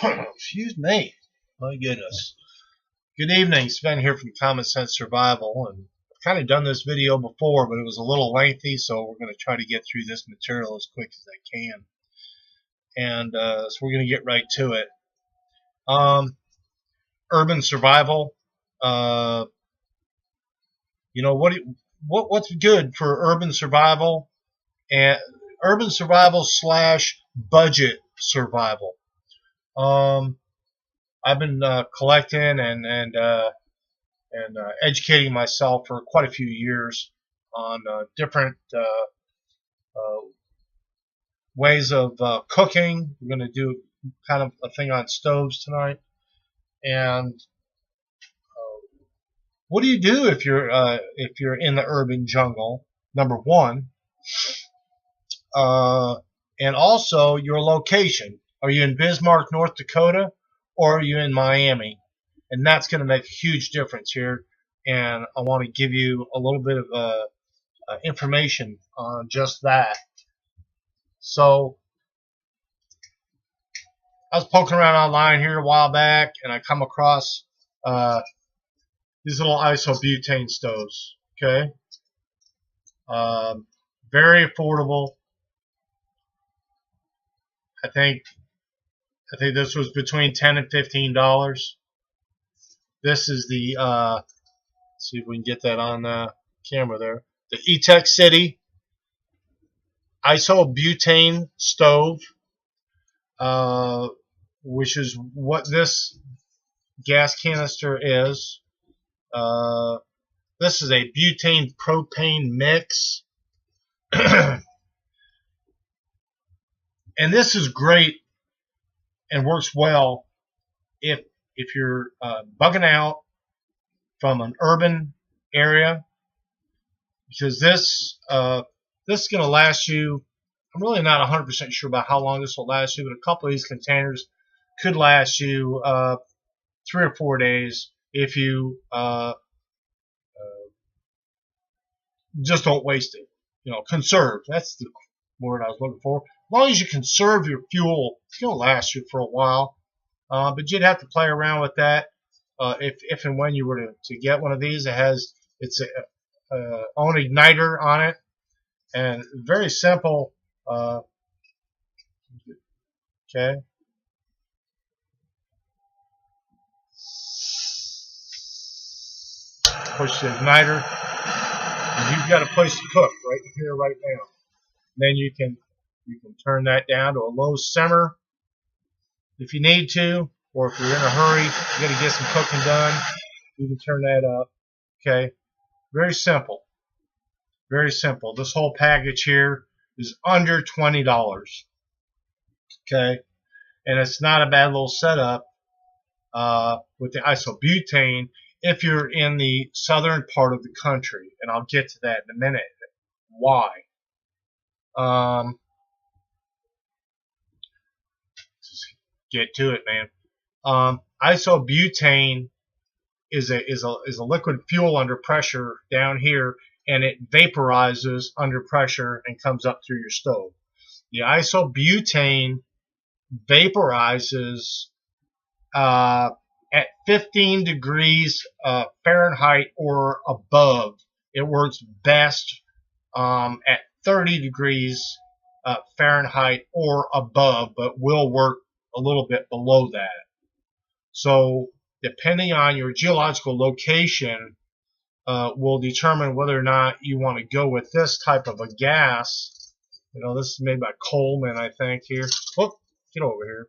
Excuse me. My goodness. Good evening. Sven here from Common Sense Survival. And I've kind of done this video before, but it was a little lengthy, so we're going to try to get through this material as quick as I can. And so we're going to get right to it. Urban survival. What's good for urban survival and urban survival / budget survival. I've been collecting and educating myself for quite a few years on different ways of cooking. We're going to do kind of a thing on stoves tonight. And what do you do if you're in the urban jungle? Number one, and also your location. Are you in Bismarck, North Dakota, or are you in Miami? And that's going to make a huge difference here. And I want to give you a little bit of information on just that. So I was poking around online here a while back, and I come across these little isobutane stoves. Okay, very affordable. I think this was between $10 and $15. This is the let's see if we can get that on camera there. The E-Tech City isobutane stove, which is what this gas canister is. This is a butane propane mix. And this is great and works well if you're bugging out from an urban area, because this is going to last you. I'm really not 100% sure about how long this will last you, but a couple of these containers could last you 3 or 4 days if you just don't waste it. Conserve. That's the word I was looking for. As long as you conserve your fuel, it's going to last you for a while. But you'd have to play around with that if and when you were to get one of these. It's a own igniter on it, and very simple. Okay. Push the igniter, and you've got a place to cook right here, right now. Then you can turn that down to a low simmer if you need to, or if you're in a hurry, you got to get some cooking done, you can turn that up. Okay, very simple, very simple. This whole package here is under $20. Okay, and it's not a bad little setup with the isobutane if you're in the southern part of the country, and I'll get to that in a minute. Why? Just get to it, man. Isobutane is a liquid fuel under pressure down here, and it vaporizes under pressure and comes up through your stove. The isobutane vaporizes at 15 degrees Fahrenheit or above. It works best at 30 degrees Fahrenheit or above, but will work a little bit below that. So depending on your geological location will determine whether or not you want to go with this type of a gas. This is made by Coleman, I think, here. Whoop, get over here.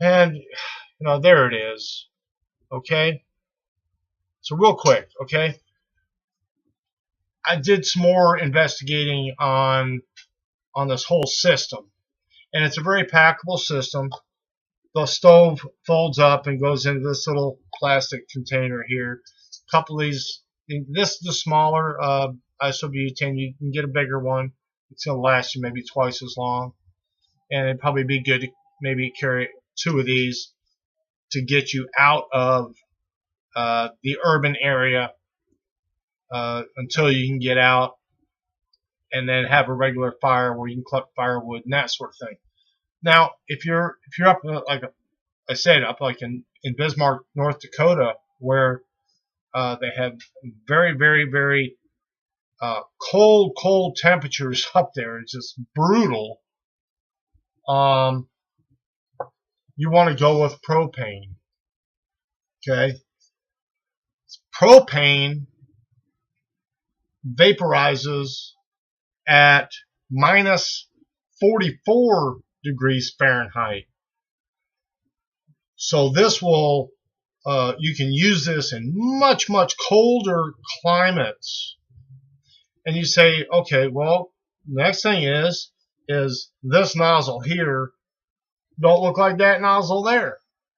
And there it is. Okay, so real quick, okay, I did some more investigating on this whole system, and it's a very packable system. The stove folds up and goes into this little plastic container here. A couple of these, this is the smaller isobutane. You can get a bigger one. It's going to last you maybe twice as long, and it'd probably be good to maybe carry 2 of these to get you out of the urban area until you can get out and then have a regular fire where you can collect firewood and that sort of thing. Now, if you're up like I said, up like in Bismarck, North Dakota, where they have very, very, very cold temperatures up there, it's just brutal. You want to go with propane. Okay, propane vaporizes at minus 44 degrees Fahrenheit. So this will, you can use this in much, much colder climates. And you say, okay, well, next thing is this nozzle here don't look like that nozzle there.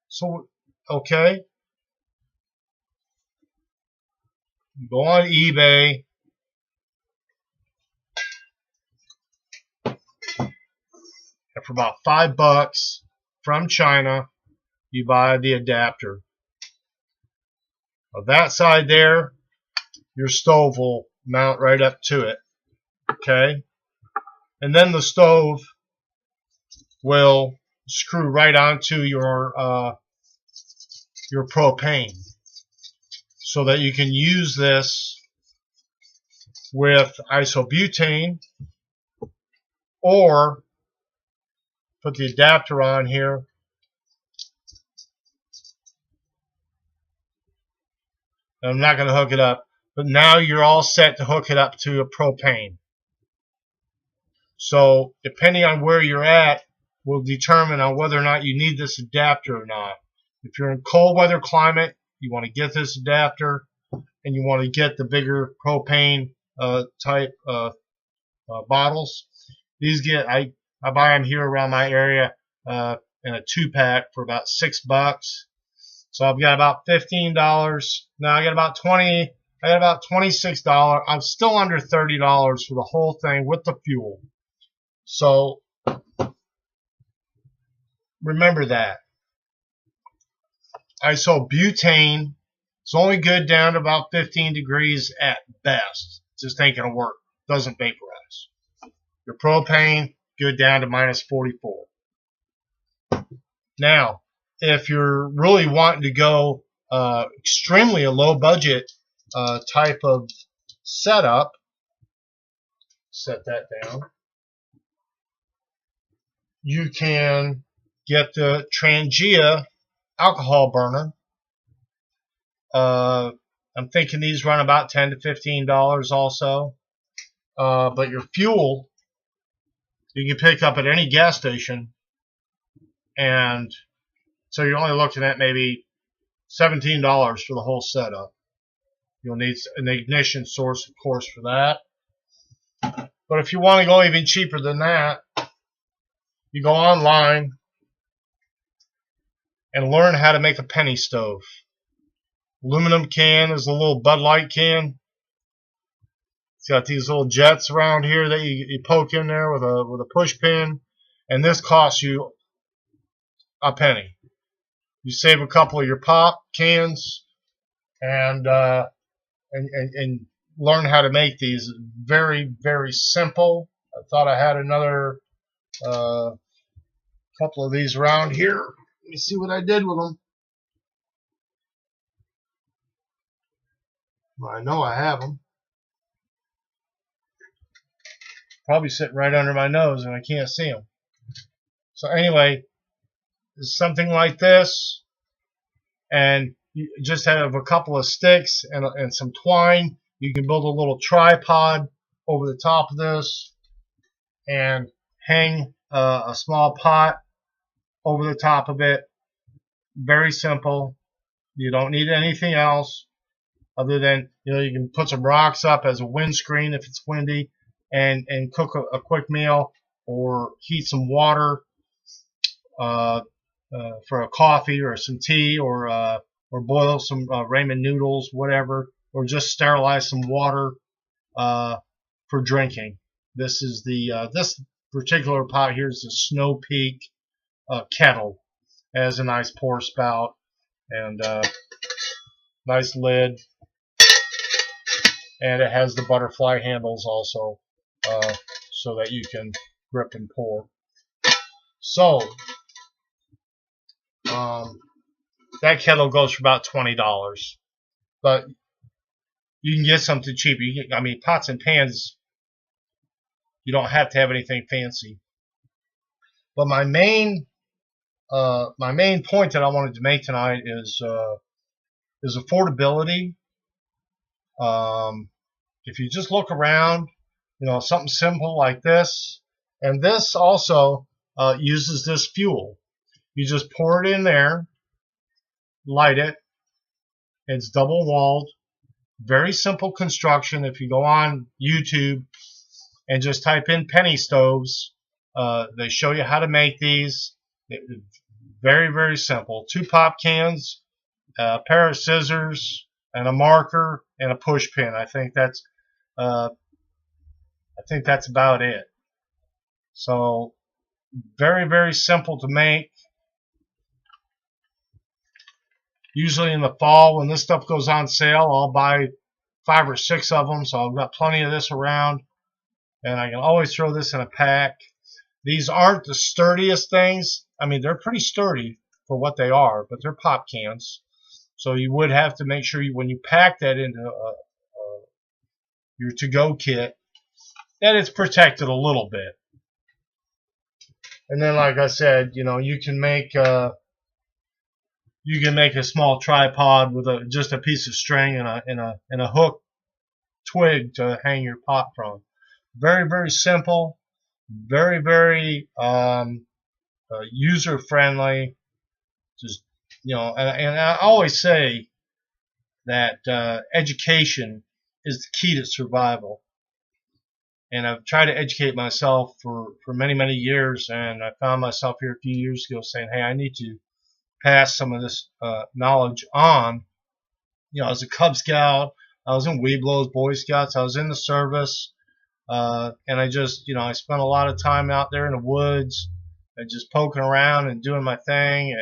So, okay, go on eBay. And for about $5 from China, you buy the adapter. On that side there, your stove will mount right up to it. Okay? And then the stove will screw right onto your propane, so that you can use this with isobutane, or put the adapter on here. I'm not going to hook it up, but now you're all set to hook it up to a propane. So depending on where you're at will determine on whether or not you need this adapter or not. If you're in cold weather climate, you want to get this adapter, and you want to get the bigger propane type bottles. These I buy them here around my area in a 2-pack for about $6. So I've got about $15. Now I got about $20. I got about $26. I'm still under $30 for the whole thing with the fuel. So remember that. Isobutane is only good down to about 15 degrees at best. Just ain't gonna work. Doesn't vaporize. Your propane, good down to minus 44. Now, if you're really wanting to go extremely a low budget type of setup, set that down. You can get the Trangia alcohol burner. I'm thinking these run about $10 to $15 also. But your fuel, you can pick up at any gas station, and so you're only looking at maybe $17 for the whole setup. You'll need an ignition source, of course, for that. But if you want to go even cheaper than that, you go online and learn how to make a penny stove. Aluminum can is a little Bud Light can. It's got these little jets around here that you poke in there with a push pin, and this costs you a penny. You save a couple of your pop cans, and learn how to make these. Very, very simple. I thought I had another couple of these around here. Let me see what I did with them. Well, I know I have them. Probably sitting right under my nose and I can't see them. So anyway, something like this, and you just have a couple of sticks and some twine. You can build a little tripod over the top of this and hang a small pot over the top of it. Very simple. You don't need anything else other than, you can put some rocks up as a windscreen if it's windy, and cook a quick meal, or heat some water for a coffee or some tea, or boil some ramen noodles, whatever, or just sterilize some water for drinking. This is this particular pot here is the Snow Peak kettle. It has a nice pour spout and nice lid, and it has the butterfly handles also. so that you can grip and pour. So that kettle goes for about $20, but you can get something cheap. I mean, pots and pans, you don't have to have anything fancy. But my main point that I wanted to make tonight is affordability. If you just look around, something simple like this, and this also uses this fuel. You just pour it in there, light it. It's double walled. Very simple construction. If you go on YouTube and just type in penny stoves, they show you how to make these. Very, very simple. 2 pop cans, a pair of scissors, and a marker, and a push pin. I think that's about it. So very, very simple to make. Usually in the fall when this stuff goes on sale, I'll buy 5 or 6 of them, so I've got plenty of this around, and I can always throw this in a pack. These aren't the sturdiest things. I mean, they're pretty sturdy for what they are, but they're pop cans. So you would have to make sure when you pack that into your to-go kit, that it's protected a little bit. And then, like I said, you can make a small tripod with just a piece of string and a hook twig to hang your pot from. Very, very simple. Very, very user friendly. Just and I always say that education is the key to survival. And I've tried to educate myself for many, many years, and I found myself here a few years ago saying, hey, I need to pass some of this knowledge on. As a Cub Scout, I was in Webelos, Boy Scouts, I was in the service, and I just, I spent a lot of time out there in the woods and just poking around and doing my thing,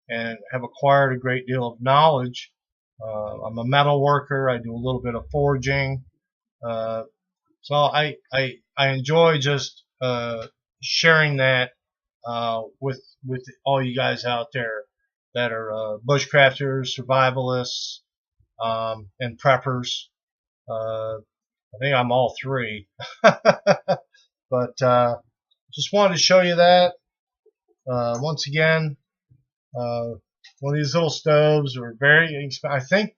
and have acquired a great deal of knowledge. I'm a metal worker. I do a little bit of forging. So I enjoy just sharing that with all you guys out there that are bushcrafters, survivalists, and preppers. I think I'm all 3. But just wanted to show you that. Once again, one of these little stoves are very expensive. I think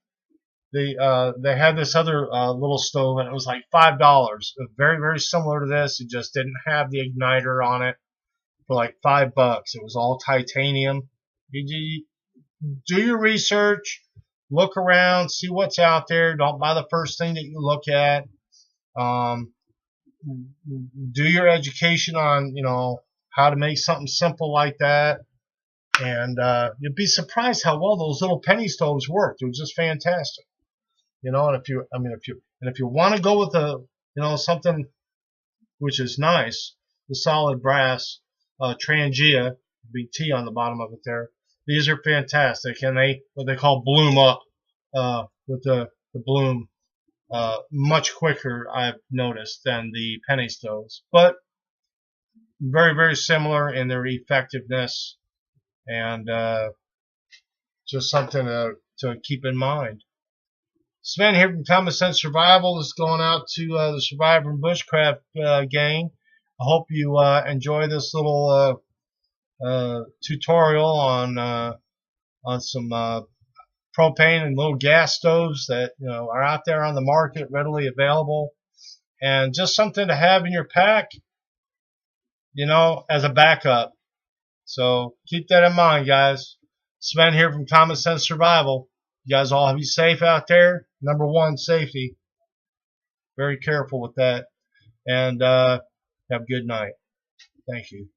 they had this other little stove, and it was like $5. Very, very similar to this. It just didn't have the igniter on it, for like $5. It was all titanium. You do your research, look around, see what's out there. Don't buy the first thing that you look at. Do your education on how to make something simple like that, and you'd be surprised how well those little penny stoves work. They're just fantastic. And if you want to go with something which is nice, the solid brass Trangia, big T on the bottom of it there. These are fantastic, and what they call bloom up with the bloom much quicker, I've noticed, than the penny stoves, but very, very similar in their effectiveness, and just something to keep in mind. Sven here from Common Sense Survival. This is going out to the Survivor and Bushcraft gang. I hope you enjoy this little tutorial on some propane and little gas stoves that are out there on the market, readily available, and just something to have in your pack, as a backup. So keep that in mind, guys. Sven here from Common Sense Survival. You guys all be safe out there. Number 1, safety. Very careful with that. And have a good night. Thank you.